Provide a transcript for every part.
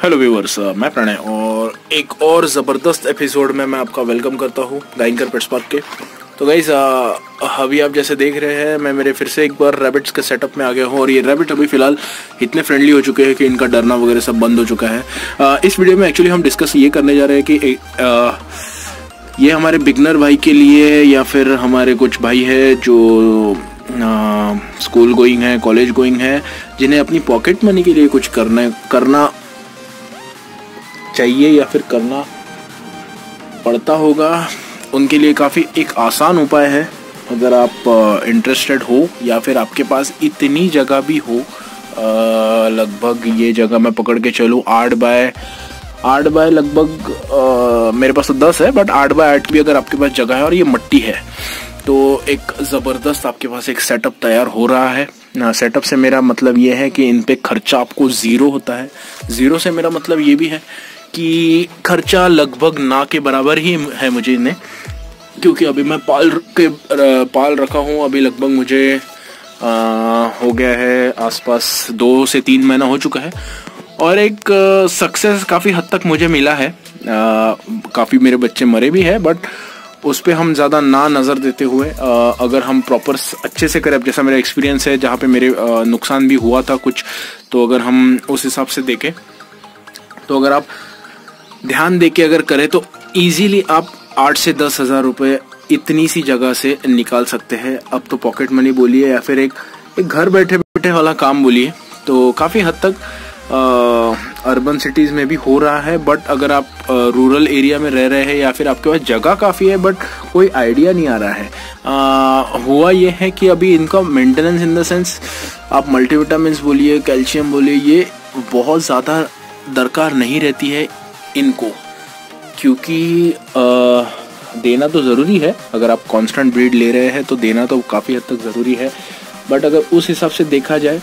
Hello viewers, मैं प्रणय और एक और ज़बरदस्त एपिसोड में मैं आपका वेलकम करता हूँ गाइंकर पेट्स पार्क के। तो गाइस, अभी आप जैसे देख रहे हैं मैं मेरे फिर से एक बार रैबिट्स के सेटअप में आ गया हूँ और ये रैबिट अभी फ़िलहाल इतने फ्रेंडली हो चुके हैं कि इनका डरना वगैरह सब बंद हो चुका है। इस वीडियो में एक्चुअली हम डिस्कस ये करने जा रहे हैं कि ये हमारे बिगनर भाई के लिए या फिर हमारे कुछ भाई है जो स्कूल गोइंग है, कॉलेज गोइंग है, जिन्हें अपनी पॉकेट मनी के लिए कुछ करना चाहिए या फिर करना पड़ता होगा, उनके लिए काफ़ी एक आसान उपाय है। अगर आप इंटरेस्टेड हो या फिर आपके पास इतनी जगह भी हो, लगभग ये जगह मैं पकड़ के चलूँ 8 बाय लगभग मेरे पास तो 10 है, बट 8 बाय 8 भी अगर आपके पास जगह है और ये मट्टी है तो एक ज़बरदस्त आपके पास एक सेटअप तैयार हो रहा है। सेटअप से मेरा मतलब ये है कि इन पे खर्चा आपको ज़ीरो होता है। ज़ीरो से मेरा मतलब ये भी है कि खर्चा लगभग ना के बराबर ही है मुझे इन्हें, क्योंकि अभी मैं पाल रखा हूँ। अभी लगभग मुझे हो गया है आसपास 2 से 3 महीना हो चुका है और एक सक्सेस काफ़ी हद तक मुझे मिला है। काफ़ी मेरे बच्चे मरे भी हैं, बट उस पर हम ज़्यादा ना नज़र देते हुए अगर हम प्रॉपर अच्छे से करें, जैसा मेरा एक्सपीरियंस है जहाँ पे मेरे नुकसान भी हुआ था कुछ, तो अगर हम उस हिसाब से देखें तो अगर आप ध्यान दे के अगर करें तो इजीली आप 8 से 10 हज़ार रुपये इतनी सी जगह से निकाल सकते हैं। अब तो पॉकेट मनी बोलिए या फिर एक घर बैठे बैठे वाला काम बोलिए, तो काफ़ी हद तक अर्बन सिटीज़ में भी हो रहा है। बट अगर आप रूरल एरिया में रह रहे हैं या फिर आपके पास जगह काफ़ी है बट कोई आइडिया नहीं आ रहा है, हुआ ये है कि अभी इनका मेंटेनेंस इन द सेंस आप मल्टीविटामिन्स बोलिए, कैल्शियम बोलिए, ये बहुत ज़्यादा दरकार नहीं रहती है इनको, क्योंकि देना तो ज़रूरी है। अगर आप कांस्टेंट ब्रीड ले रहे हैं तो देना तो काफ़ी हद तक ज़रूरी है, बट अगर उस हिसाब से देखा जाए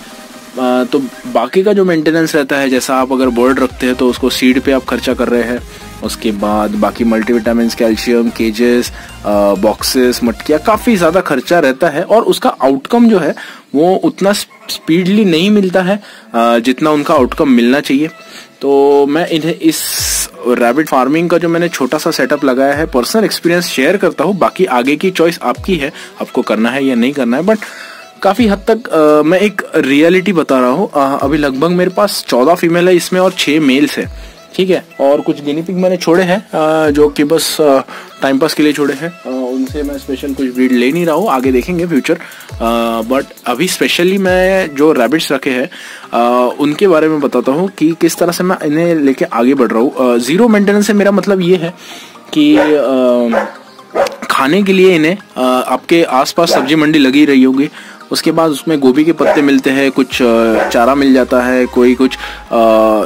तो बाकी का जो मेंटेनेंस रहता है, जैसा आप अगर बर्ड रखते हैं तो उसको सीड पे आप खर्चा कर रहे हैं, उसके बाद बाकी मल्टीविटामिन्स, कैल्शियम, केजेस, बॉक्सेस, मटकियाँ, काफ़ी ज़्यादा खर्चा रहता है और उसका आउटकम जो है वो उतना स्पीडली नहीं मिलता है जितना उनका आउटकम मिलना चाहिए। तो मैं इन्हें इस रैबिट फार्मिंग का जो मैंने छोटा सा सेटअप लगाया है, पर्सनल एक्सपीरियंस शेयर करता हूँ। बाकी आगे की चॉइस आपकी है, आपको करना है या नहीं करना है, बट काफ़ी हद तक मैं एक रियलिटी बता रहा हूँ। अभी लगभग मेरे पास 14 फीमेल है इसमें और 6 मेल्स है, ठीक है। और कुछ गिनी पिग मैंने छोड़े हैं जो कि बस टाइम पास के लिए छोड़े हैं, उनसे मैं स्पेशल कुछ ब्रीड ले नहीं रहा हूँ, आगे देखेंगे फ्यूचर। बट अभी स्पेशली मैं जो रैबिट्स रखे हैं उनके बारे में बताता हूँ कि किस तरह से मैं इन्हें लेके आगे बढ़ रहा हूँ। ज़ीरो मेंटेनेंस से मेरा मतलब ये है कि खाने के लिए इन्हें आपके आसपास सब्जी मंडी लगी रही होगी, उसके बाद उसमें गोभी के पत्ते मिलते हैं, कुछ चारा मिल जाता है, कोई कुछ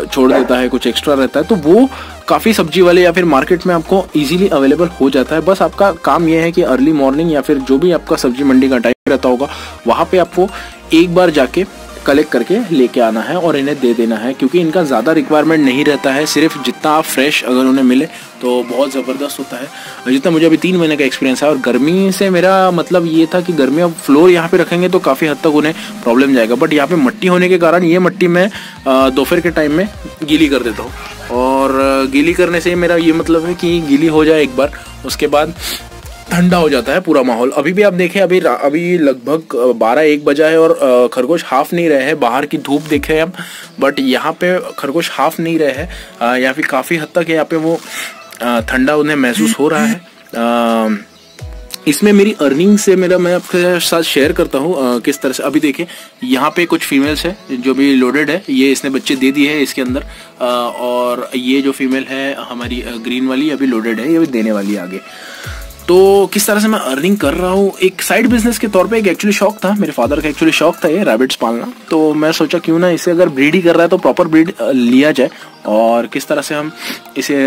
छोड़ देता है, कुछ एक्स्ट्रा रहता है, तो वो काफ़ी सब्जी वाले या फिर मार्केट में आपको इजीली अवेलेबल हो जाता है। बस आपका काम यह है कि अर्ली मॉर्निंग या फिर जो भी आपका सब्जी मंडी का टाइम रहता होगा वहाँ पे आपको एक बार जाके कलेक्ट करके लेके आना है और इन्हें दे देना है, क्योंकि इनका ज़्यादा रिक्वायरमेंट नहीं रहता है। सिर्फ जितना आप फ्रेश अगर उन्हें मिले तो बहुत ज़बरदस्त होता है। जितना मुझे अभी 3 महीने का एक्सपीरियंस है, और गर्मी से मेरा मतलब ये था कि गर्मी अब फ्लोर यहाँ पे रखेंगे तो काफ़ी हद तक उन्हें प्रॉब्लम जाएगा, बट यहाँ पे मट्टी होने के कारण ये मट्टी मैं दोपहर के टाइम में गीली कर देता हूँ, और गीली करने से मेरा ये मतलब है कि गीली हो जाए एक बार, उसके बाद ठंडा हो जाता है पूरा माहौल। अभी भी आप देखें, अभी लगभग 12-1 बजा है और खरगोश हाफ नहीं रहे हैं। बाहर की धूप देखें आप, बट यहाँ पे खरगोश हाफ नहीं रहे हैं या फिर काफ़ी हद तक यहाँ पे वो ठंडा उन्हें महसूस हो रहा है। इसमें मेरी अर्निंग से मैं आपके साथ शेयर करता हूँ किस तरह से। अभी देखें यहाँ पे कुछ फीमेल्स है जो भी लोडेड है, ये इसने बच्चे दे दिए हैं इसके अंदर, और ये जो फीमेल है हमारी ग्रीन वाली अभी लोडेड है, ये भी देने वाली है आगे। तो किस तरह से मैं अर्निंग कर रहा हूँ, एक साइड बिजनेस के तौर पे एक एक्चुअली शौक था, मेरे फादर का एक्चुअली शौक था ये रैबिट्स पालना, तो मैं सोचा क्यों ना इसे अगर ब्रीड ही कर रहा है तो प्रॉपर ब्रीड लिया जाए, और किस तरह से हम इसे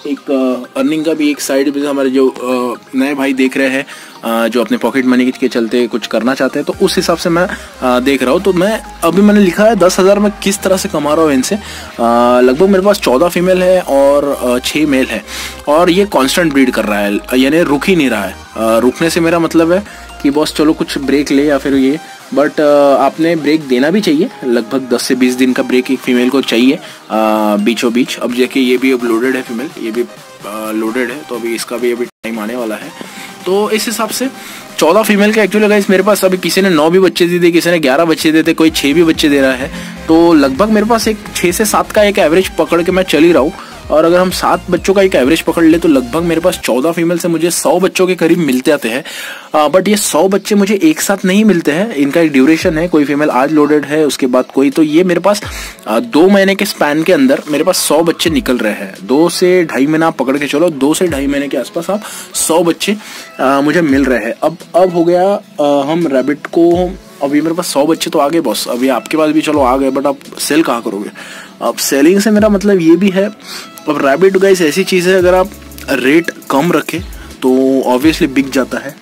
एक अर्निंग का भी एक साइड बिजनेस, हमारे जो नए भाई देख रहे हैं जो अपने पॉकेट मनी के चलते कुछ करना चाहते हैं, तो उस हिसाब से मैं देख रहा हूँ। तो मैंने लिखा है 10,000 में किस तरह से कमा रहा हूँ इनसे। लगभग मेरे पास 14 फीमेल है और 6 मेल है, और ये कांस्टेंट ब्रीड कर रहा है, यानी रुक ही नहीं रहा है। रुकने से मेरा मतलब है कि बॉस चलो कुछ ब्रेक ले या फिर ये बट आपने ब्रेक देना भी चाहिए, लगभग 10 से 20 दिन का ब्रेक एक फीमेल को चाहिए बीचों बीच। अब देखिए ये भी अब लोडेड है फीमेल, ये भी लोडेड है, तो अभी इसका भी अभी टाइम आने वाला है। तो इस हिसाब से 14 फीमेल के एक्चुअली गाइस मेरे पास अभी किसी ने 9 भी बच्चे दे दिए, किसी ने 11 बच्चे देते, कोई 6 भी बच्चे दे रहा है। तो लगभग मेरे पास एक 6 से 7 का एक एवरेज पकड़ के मैं चल ही रहा हूँ। और अगर हम 7 बच्चों का एक एवरेज पकड़ ले तो लगभग मेरे पास 14 फीमेल से मुझे 100 बच्चों के करीब मिलते आते हैं। बट ये 100 बच्चे मुझे एक साथ नहीं मिलते हैं, इनका एक ड्यूरेशन है। कोई फीमेल आज लोडेड है, उसके बाद कोई, तो ये मेरे पास 2 महीने के स्पैन के अंदर मेरे पास 100 बच्चे निकल रहे हैं। 2 से 2.5 महीना आप पकड़ के चलो, 2 से 2.5 महीने के आसपास आप 100 बच्चे मुझे मिल रहे हैं। अब हो गया हम रैबिट को, अभी मेरे पास 100 बच्चे तो आ गए बॉस, अभी आपके पास भी चलो आ गए, बट आप सेल कहाँ करोगे? अब सेलिंग से मेरा मतलब ये भी है, अब रैबिट गाइस ऐसी चीज़ है, अगर आप रेट कम रखें तो ऑब्वियसली बिक जाता है,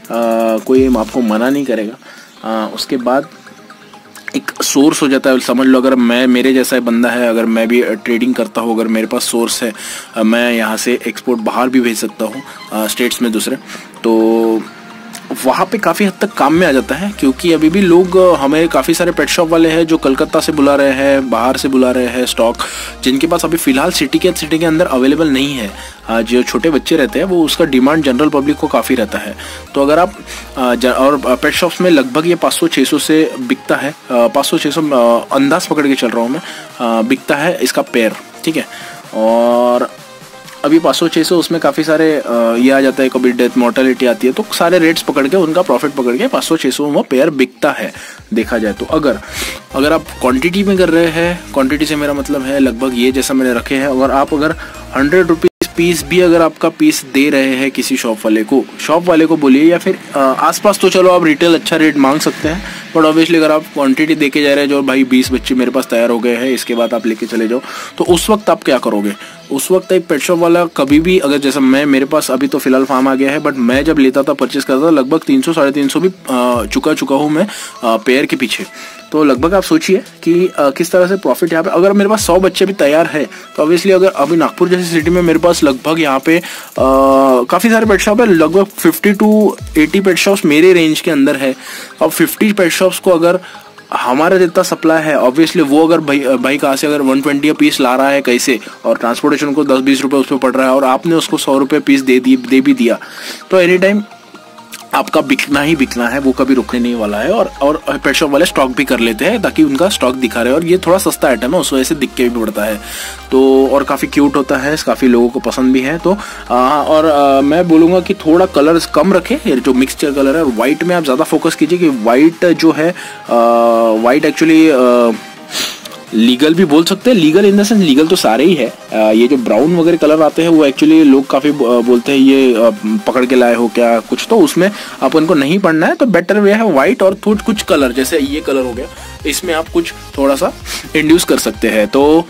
कोई आपको मना नहीं करेगा। उसके बाद एक सोर्स हो जाता है, समझ लो अगर मेरे जैसा बंदा है, अगर मैं भी ट्रेडिंग करता हूँ, अगर मेरे पास सोर्स है, मैं यहाँ से एक्सपोर्ट बाहर भी भेज सकता हूँ स्टेट्स में दूसरे, तो वहाँ पे काफ़ी हद तक काम में आ जाता है। क्योंकि अभी भी लोग, हमें काफ़ी सारे पेट शॉप वाले हैं जो कलकत्ता से बुला रहे हैं, बाहर से बुला रहे हैं स्टॉक, जिनके पास अभी फ़िलहाल सिटी के अंदर अवेलेबल नहीं है। जो छोटे बच्चे रहते हैं वो उसका डिमांड जनरल पब्लिक को काफ़ी रहता है। तो अगर आप और पेट शॉप्स में लगभग ये 500-600 से बिकता है, 500-600 अंदाज पकड़ के चल रहा हूँ मैं, बिकता है इसका पेयर, ठीक है। और अभी 500-600 उसमें काफ़ी सारे ये आ जाता है, कभी डेथ मॉर्टेलिटी आती है, तो सारे रेट्स पकड़ के उनका प्रॉफिट पकड़ के 500-600 वो पेयर बिकता है देखा जाए तो। अगर आप क्वांटिटी में कर रहे हैं, क्वांटिटी से मेरा मतलब है लगभग ये जैसा मैंने रखे हैं, अगर 100 रुपीज़ पीस भी अगर आपका पीस दे रहे हैं किसी शॉप वाले को बोलिए, या फिर आसपास, तो चलो आप रिटेल अच्छा रेट मांग सकते हैं। बट ऑब्वियसली अगर आप क्वांटिटी देके जा रहे हैं, जो भाई 20 बच्चे मेरे पास तैयार हो गए हैं, इसके बाद आप लेके चले जाओ, तो उस वक्त आप क्या करोगे? उस वक्त एक पेट शॉप वाला कभी भी, अगर जैसा मेरे पास अभी तो फिलहाल फार्म आ गया है, बट मैं जब लेता था, परचेस करता था, लगभग 300-350 भी चुका हूँ मैं पेयर के पीछे। तो लगभग आप सोचिए कि किस तरह से प्रॉफिट यहाँ पे, अगर मेरे पास 100 बच्चे भी तैयार है तो ऑब्वियसली अगर अभी नागपुर जैसी सिटी में मेरे पास लगभग यहाँ पे काफ़ी सारे पेट शॉप है, लगभग 50 to 80 पेट शॉप्स मेरे रेंज के अंदर है। अब 50 पेट शॉप्स को अगर हमारा जितना सप्लाई है, ऑब्वियसली वो अगर भाई कहाँ से अगर 120 पीस ला रहा है कैसे, और ट्रांसपोर्टेशन को 10-20 रुपये उस पर पड़ रहा है, और आपने उसको 100 रुपये पीस दे भी दिया, तो एनी टाइम आपका बिकना ही बिकना है, वो कभी रुकने नहीं वाला है। और पेट शॉप वाले स्टॉक भी कर लेते हैं ताकि उनका स्टॉक दिखा रहे, और ये थोड़ा सस्ता आइटम है, उस वजह से दिख के भी पड़ता है, तो और काफ़ी क्यूट होता है, काफ़ी लोगों को पसंद भी है। तो मैं बोलूँगा कि थोड़ा कलर कम रखें, जो मिक्सचर कलर है, वाइट में आप ज़्यादा फोकस कीजिए, कि वाइट जो है, वाइट एक्चुअली लीगल भी बोल सकते हैं, legal in the sense legal तो सारे ही है। ये जो ब्राउन वगैरह कलर आते हैं वो एक्चुअली लोग काफ़ी बोलते हैं ये पकड़ के लाए हो क्या कुछ, तो उसमें आप उनको नहीं पढ़ना है। तो बेटर वे है वाइट, और कुछ कलर जैसे ये कलर हो गया, इसमें आप कुछ थोड़ा सा इंड्यूस कर सकते हैं। तो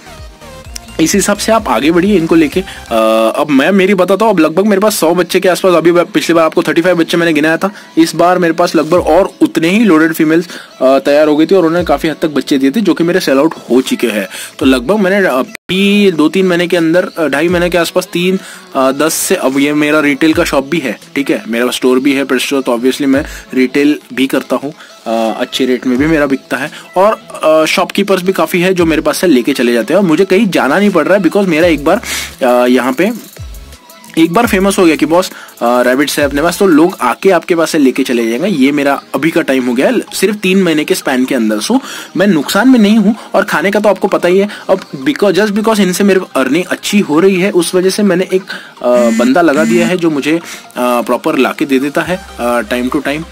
इस हिसाब से आप आगे बढ़िए इनको लेके। अब मैं मेरी बताता हूँ, अब लगभग मेरे पास 100 बच्चे के आसपास, अभी पिछली बार आपको 35 बच्चे मैंने गिनाया था, इस बार मेरे पास लगभग और उतने ही लोडेड फीमेल्स तैयार हो गई थी, और उन्होंने काफ़ी हद तक बच्चे दिए थे जो कि मेरे सेल आउट हो चुके हैं। तो लगभग मैंने 2-3 महीने के अंदर, 2.5 महीने के आसपास 3-10 से, अब ये मेरा रिटेल का शॉप भी है, ठीक है, मेरा स्टोर भी है पेट स्टोर, तो ऑब्वियसली मैं रिटेल भी करता हूँ, अच्छे रेट में भी मेरा बिकता है, और शॉपकीपर्स भी काफ़ी है जो मेरे पास से लेके चले जाते हैं, और मुझे कहीं जाना नहीं पड़ रहा है, बिकॉज मेरा एक बार यहाँ पे एक बार फेमस हो गया कि बॉस रैबिट्स है अपने पास, तो लोग आके आपके पास से लेके चले जाएंगे। ये मेरा अभी का टाइम हो गया है, सिर्फ 3 महीने के स्पैन के अंदर, सो मैं नुकसान में नहीं हूँ। और खाने का तो आपको पता ही है, अब जस्ट बिकॉज इनसे मेरे अर्निंग अच्छी हो रही है, उस वजह से मैंने एक बंदा लगा दिया है जो मुझे प्रॉपर ला के दे देता है टाइम टू टाइम,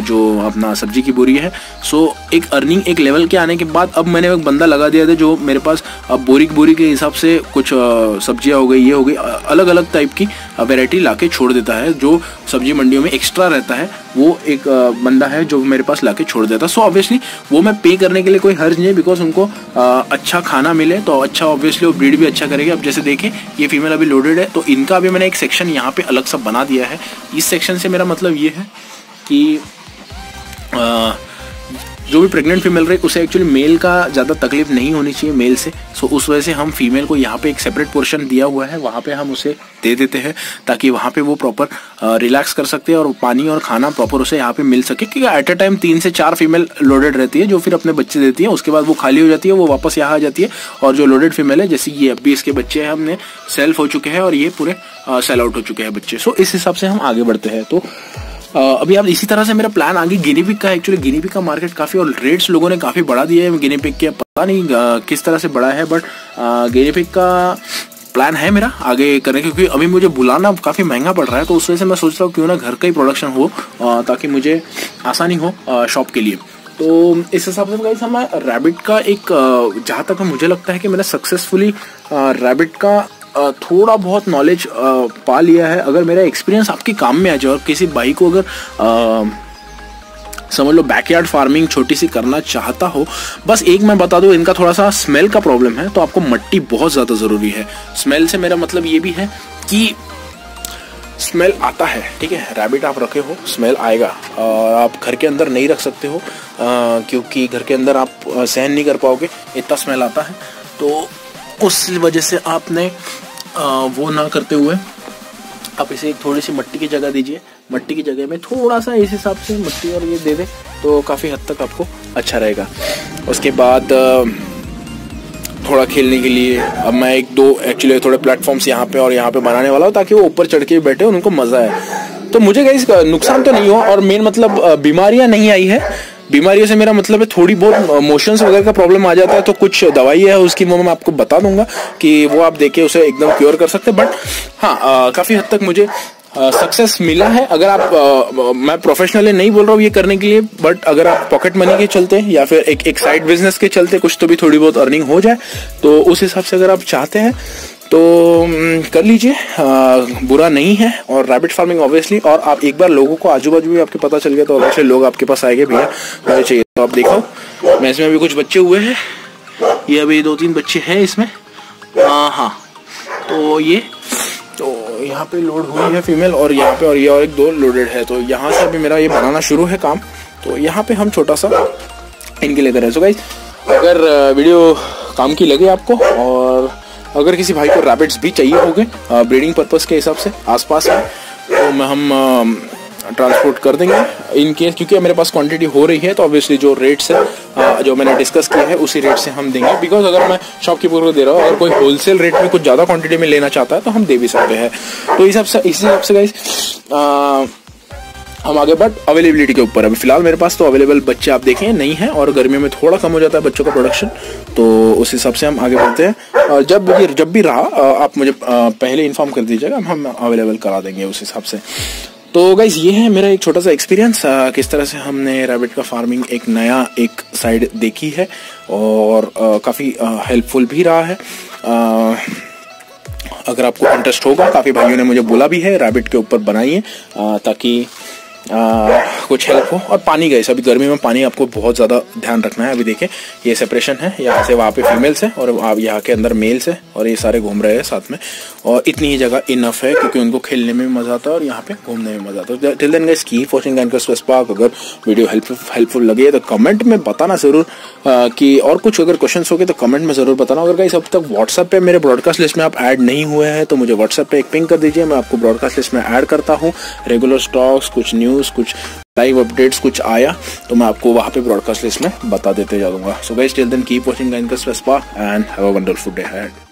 जो अपना सब्जी की बोरी है। सो एक अर्निंग एक लेवल के आने के बाद अब मैंने एक बंदा लगा दिया था जो मेरे पास अब बोरी के हिसाब से कुछ सब्जियाँ हो गई, ये हो गई, अलग अलग टाइप की वैरायटी लाके छोड़ देता है। जो सब्जी मंडियों में एक्स्ट्रा रहता है वो एक बंदा है जो मेरे पास लाके छोड़ देता है। सो ऑब्वियसली वो मैं पे करने के लिए कोई हर्ज नहीं है, बिकॉज उनको अच्छा खाना मिले तो अच्छा, ऑब्वियसली वो ब्रीड भी अच्छा करेगी। अब जैसे देखें ये फीमेल अभी लोडेड है, तो इनका अभी मैंने एक सेक्शन यहाँ पे अलग सा बना दिया है। इस सेक्शन से मेरा मतलब ये है कि जो भी प्रेग्नेंट फीमेल रहे उसे एक्चुअली मेल का ज़्यादा तकलीफ नहीं होनी चाहिए मेल से। सो उस वजह से हम फीमेल को यहाँ पे एक सेपरेट पोर्शन दिया हुआ है, वहाँ पे हम उसे दे देते हैं ताकि वहाँ पे वो प्रॉपर रिलैक्स कर सकते हैं और पानी और खाना प्रॉपर उसे यहाँ पे मिल सके। क्योंकि एट अ टाइम 3 से 4 फीमेल लोडेड रहती है जो फिर अपने बच्चे देती है, उसके बाद वो खाली हो जाती है, वो वापस यहाँ आ जाती है। और जो लोडेड फीमेल है, जैसे ये अभी इसके बच्चे हैं, हमने सेल्फ हो चुके हैं और ये पूरे सेल आउट हो चुके हैं बच्चे। सो इस हिसाब से हम आगे बढ़ते हैं। तो अभी आप इसी तरह से मेरा प्लान आगे गिनी पिग का है। एक्चुअली गिनी पिग का मार्केट काफ़ी और रेट्स लोगों ने काफ़ी बढ़ा दिए है गिनी पिग के, पता नहीं किस तरह से बढ़ा है, बट गिनी पिग का प्लान है मेरा आगे करने, क्योंकि अभी मुझे बुलाना काफ़ी महंगा पड़ रहा है। तो उस वजह से मैं सोच रहा हूँ क्यों ना घर का ही प्रोडक्शन हो ताकि मुझे आसानी हो शॉप के लिए। तो इस हिसाब से गाइस मैं रैबिट का एक जहाँ तक मुझे लगता है कि मैंने सक्सेसफुली रैबिट का थोड़ा बहुत नॉलेज पा लिया है। अगर मेरा एक्सपीरियंस आपके काम में आ जाए और किसी भाई को अगर समझ लो बैकयार्ड फार्मिंग छोटी सी करना चाहता हो, बस एक मैं बता दूं, इनका थोड़ा सा स्मेल का प्रॉब्लम है, तो आपको मट्टी बहुत ज़्यादा ज़रूरी है। स्मेल से मेरा मतलब ये भी है कि स्मेल आता है, ठीक है, रैबिट आप रखे हो स्मेल आएगा और आप घर के अंदर नहीं रख सकते हो क्योंकि घर के अंदर आप सहन नहीं कर पाओगे, इतना स्मेल आता है। तो उस वजह से आपने वो ना करते हुए आप इसे थोड़ी सी मट्टी की जगह दीजिए। मट्टी की जगह में थोड़ा सा इस हिसाब से मट्टी और ये दे दे तो काफ़ी हद तक आपको अच्छा रहेगा। उसके बाद थोड़ा खेलने के लिए अब मैं 1-2 एक्चुअली थोड़े प्लेटफॉर्म्स यहाँ पे और यहाँ पे बनाने वाला हूँ ताकि वो ऊपर चढ़ के बैठे, उनको मज़ा आए। तो मुझे गाइस नुकसान तो नहीं हुआ और मेन मतलब बीमारियाँ नहीं आई है। बीमारियों से मेरा मतलब है थोड़ी बहुत मोशंस वगैरह का प्रॉब्लम आ जाता है, तो कुछ दवाई है उसकी मैं आपको बता दूंगा कि वो आप देके उसे एकदम क्योर कर सकते हैं। बट हाँ काफ़ी हद तक मुझे सक्सेस मिला है। अगर आप मैं प्रोफेशनली नहीं बोल रहा हूँ ये करने के लिए, बट अगर आप पॉकेट मनी के चलते या फिर एक साइड बिजनेस के चलते कुछ तो भी थोड़ी बहुत अर्निंग हो जाए, तो उस हिसाब से अगर आप चाहते हैं तो कर लीजिए, बुरा नहीं है। और रैबिट फार्मिंग ऑब्वियसली, और आप एक बार लोगों को आजू बाजू भी आपके पता चल गया तो ऑब्वियसली लोग आपके पास आएंगे, भैया मुझे चाहिए। तो आप देखो मैं इसमें अभी कुछ बच्चे हुए हैं, ये अभी 2-3 बच्चे हैं इसमें। हाँ तो ये तो यहाँ पे लोड हुई है फीमेल और यहाँ पे और ये और 1-2 लोडेड है। तो यहाँ से अभी मेरा ये बनाना शुरू है काम। तो यहाँ पे हम छोटा सा इनके लिए करें। सो गाइस अगर वीडियो काम की लगे आपको और अगर किसी भाई को रैबिट्स भी चाहिए होंगे ब्रीडिंग पर्पस के हिसाब से आसपास में, तो हम ट्रांसपोर्ट कर देंगे इन केस, क्योंकि मेरे पास क्वांटिटी हो रही है तो ऑब्वियसली जो रेट्स है जो मैंने डिस्कस किया है उसी रेट से हम देंगे। बिकॉज अगर मैं शॉपकीपर को दे रहा हूँ, अगर कोई होलसेल रेट में कुछ ज़्यादा क्वांटिटी में लेना चाहता है तो हम दे भी सकते हैं। तो इस हिसाब से गाइस हम आगे बट अवेलेबिलिटी के ऊपर अभी फिलहाल मेरे पास तो अवेलेबल बच्चे आप देखें नहीं है और गर्मियों में थोड़ा कम हो जाता है बच्चों का प्रोडक्शन, तो उस हिसाब से हम आगे बढ़ते हैं। और जब भी रहा आप मुझे पहले इन्फॉर्म कर दीजिएगा, हम अवेलेबल करा देंगे उस हिसाब से। तो गाइज ये है मेरा एक छोटा सा एक्सपीरियंस किस तरह से हमने रैबिट का फार्मिंग एक नया एक साइड देखी है और काफ़ी हेल्पफुल भी रहा है। अगर आपको इंटरेस्ट होगा, काफ़ी भाइयों ने मुझे बोला भी है रैबिट के ऊपर बनाइए ताकि कुछ हेल्प हो। और पानी गए अभी गर्मी में पानी आपको बहुत ज़्यादा ध्यान रखना है। अभी देखें ये सेपरेशन है, यहाँ से वहाँ पे फीमेल्स है और आप यहाँ के अंदर मेल्स है और ये सारे घूम रहे हैं साथ में, और इतनी ही जगह इनफ है क्योंकि उनको खेलने में भी मजा आता है और यहाँ पे घूमने में मजा आता है। Till then guys keep watching anchors spark. अगर वीडियो हेल्पफुल लगे तो कमेंट में बताना जरूर कि और कुछ अगर क्वेश्चन हो गए तो कमेंट में जरूर बताना। अगर गाइस अब तक व्हाट्सएप पे मेरे ब्रॉडकास्ट लिस्ट में आप ऐड नहीं हुए हैं तो मुझे व्हाट्सएप पे एक पिंग कर दीजिए, मैं आपको ब्रॉडकास्ट लिस्ट में ऐड करता हूँ। रेगुलर स्टॉक्स, कुछ न्यूज़, कुछ लाइव अपडेट्स कुछ आया तो मैं आपको वहाँ पे ब्रॉडकास्ट लिस्ट में बता देते जाऊंगा। So guys till then keep watching anchors spark and have a wonderful day ahead.